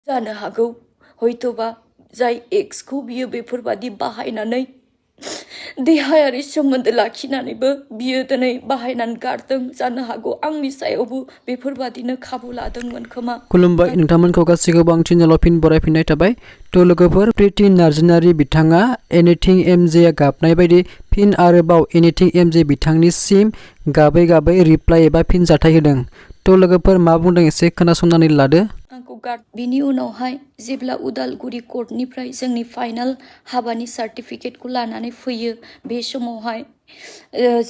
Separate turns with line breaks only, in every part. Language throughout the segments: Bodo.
जानो हागौ हयतोबा जाय एक्सखौ बियो बेफोरबादि बाहायनानै देहायारि सोमोन्दो लाखिनानैबो बियो दिनै बाहायनानै गारदों जानो हागौ आंनि सायावबो बेफोरबादिनो खाबु लादोंमोन खोमा।
खुलुमबाय नोंथांमोनखौ गासैखौबो आं चेनेलाव फिन बरायफिननाय थाबाय। थ' लोगोफोर प्रिति नार्जिनारि बिथाङा एनिथिं एमजे गाबनाय बायदि फिन आरोबाव एनिथिं एमजे बिथांनिसिम गाबै गाबै रिप्लाइ एबा फिनजाथाय होदों। थ' लोगोफोर मा बुंदों एसे खोनासंनानै लादो।
आंखौ बिनि उनावहाय जेब्ला उदालगुरि कर्टनिफ्राय जोंनि फाइनाल हाबानि सार्टिफिकेटखौ लानानै फैयो बे समावहाय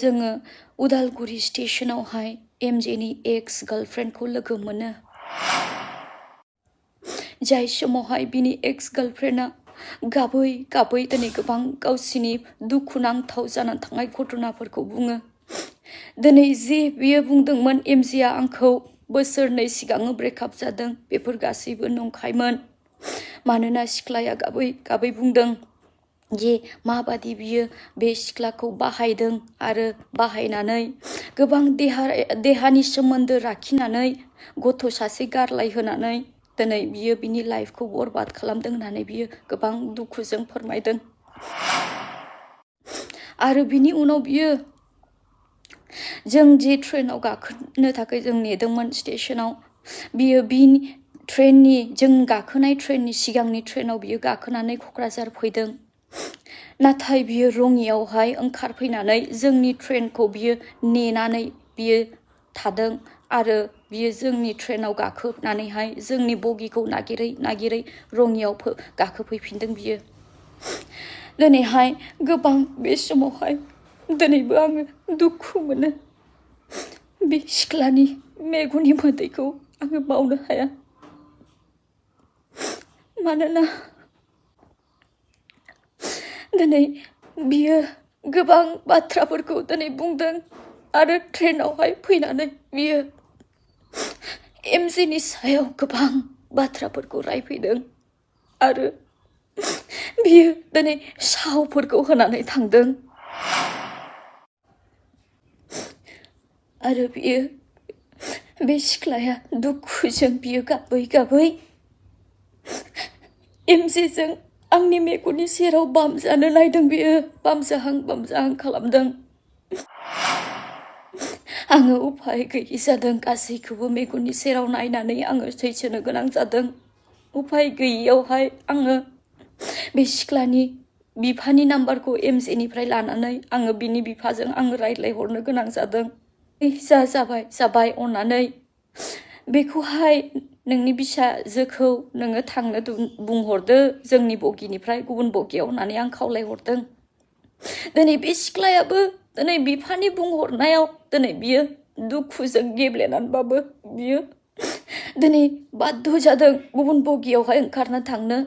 जोङो उदालगुरि स्टेशनावहाय एमजेनि एक्स गार्लफ्रेन्डखौ लोगो मोनो। जाय समावहाय बिनि एक्स गार्लफ्रेन्डआ गाबै गाबै दिनै गोबां गावसिनि दुखुनांथाव जानानै थांनाय घटनाफोरखौ बुङो। दिनै जि बियो बुंदोंमोन एमजेआ आंखौ बोसोरनै सिगां ब्रेकआप जादों बेफोर गासैबो नंखायमोन। मानोना सिख्लाया गाबै गाबै बुंदों जे माबादि बियो बे सिख्लाखौ बाहायदों आरो बाहायनानै गोबां देहानि सोमोन्दो लाखिनानै गथ' सासे गारलाय होनानै दिनै बियो बिनि लाइफखौ बरबाद खालामदों होननानै बियो गोबां दुखुजों फोरमायदों। आरो बिनि उनाव बियो जों जे ट्रेनाव गाखोनो थाखाय जों नेदोंमोन स्टेशनाव बियो बिनि ट्रेननि जों गाखोनाय ट्रेननि सिगांनि ट्रेनाव बियो गाखोनानै क'क्राझार फैदों। नाथाय बियो रङियावहाय ओंखारफैनानै जोंनि ट्रेनखौ बियो नेनानै बियो थादों आरो बियो जोंनि ट्रेनाव गाखोनानैहाय जोंनि बगिखौ नागिरै नागिरै रङियाव गाखोफैफिनदों बियो। दिनैहाय गोबां बे समावहाय दिनैबो आङो दुखु मोनो। बे सिख्लानि मेगननि मोदैखौ आङो बावनो हाया। मानोना दिनै बियो गोबां बाथ्राफोरखौ दिनै बुंदों आरो ट्रेनावहाय फैनानै बियो एमजेनि सायाव गोबां बाथ्राफोरखौ रायफैदों आरो बियो दिनै सावफोरखौ होनानै थांदों। आरो बियो बे सिख्लाया दुखुजों बियो गाबै गाबै एमजेजों आंनि मेगननि सेराव बामजानो नायदों। बियो बामजाहां बामजाहां खालामदों। आङो उफाय गैयि जादों। गासैखौबो मेगननि सेराव नायनानै आङो सैसोनो गोनां जादों। उफाय गैयियावहाय आङो बे सिख्लानि बिफानि नाम्बारखौ एमजेनिफ्राय लानानै आङो बिनि बिफाजों आङो रायज्लायहरनो गोनां जादों। जाबाय अननानै बेखौहाय नोंनि फिसाजोखौ नोङो थांनो बुंहरदो जोंनि बगिनिफ्राय गुबुन बगियाव होननानै आं खावलायहरदों। दिनै बे सिख्लायाबो दिनै बिफानि बुंहरनायाव दिनै बियो दुखुजों गेब्लेनानैबाबो बियो दिनै बाध्य जादों गुबुन बगियावहाय ओंखारना थांनो।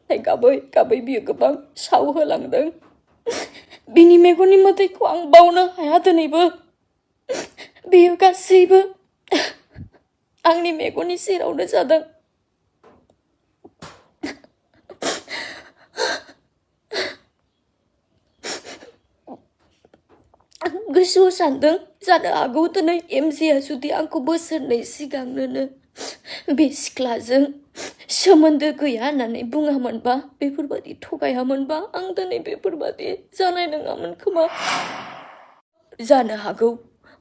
गाबै गाबै बियो गोबां साव होलांदों। बिनि मेगननि मोदैखौ आं बावनो हाया दिनैबो। बेयो गासैबो आंनि मेगननि सेरावनो जादों। आं गोसोआव सानदों जानो हागौ दिनै एमजेआ जुदि आंखौ बोसोरनै सिगांनो बे सिख्लाजों सोमोन्दो गैया होननानै बुङामोनबा बेफोरबादि थगायामोनबा आं दिनै बेफोरबादि जानाय नङामोन खोमा। जानो हागौ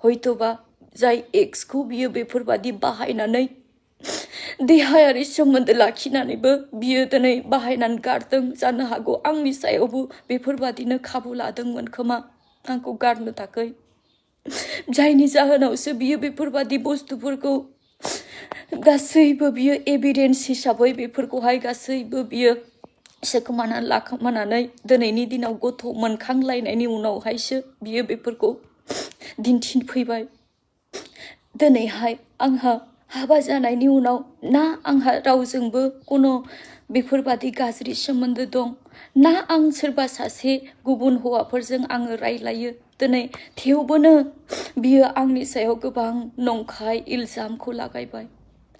हयतोबा जाय एक्सखौ बियो बेफोरबादि बाहायनानै देहायारि सोमोन्दो लाखिनानैबो बियो दिनै बाहायनानै गारदों जानो हागौ आंनि सायावबो बेफोरबादिनो खाबु लादोंमोन खोमा आंखौ गारनो थाखाय। जायनि जाहोनावसो बियो बेफोरबादि बुस्थुफोरखौ गासैबो बियो एभिडेन्स हिसाबै बेफोरखौहाय गासैबो बियो सेखोमानानै लाखोमानानै दिनैनि दिनाव गथ' मोनखांलायनायनि उनावहायसो बियो बेफोरखौ दिन्थिफैबाय। दिनैहाय आंहा हाबा जानायनि उनाव ना आंहा रावजोंबो कुनु बेफोरबादि गाज्रि सोमोन्दो दं ना आं सोरबा सासे गुबुन हौवाफोरजों आङो रायलायो दिनै थेवबोनो बियो आंनि सायाव गोबां नंखाय इल्जामखौ लागायबाय।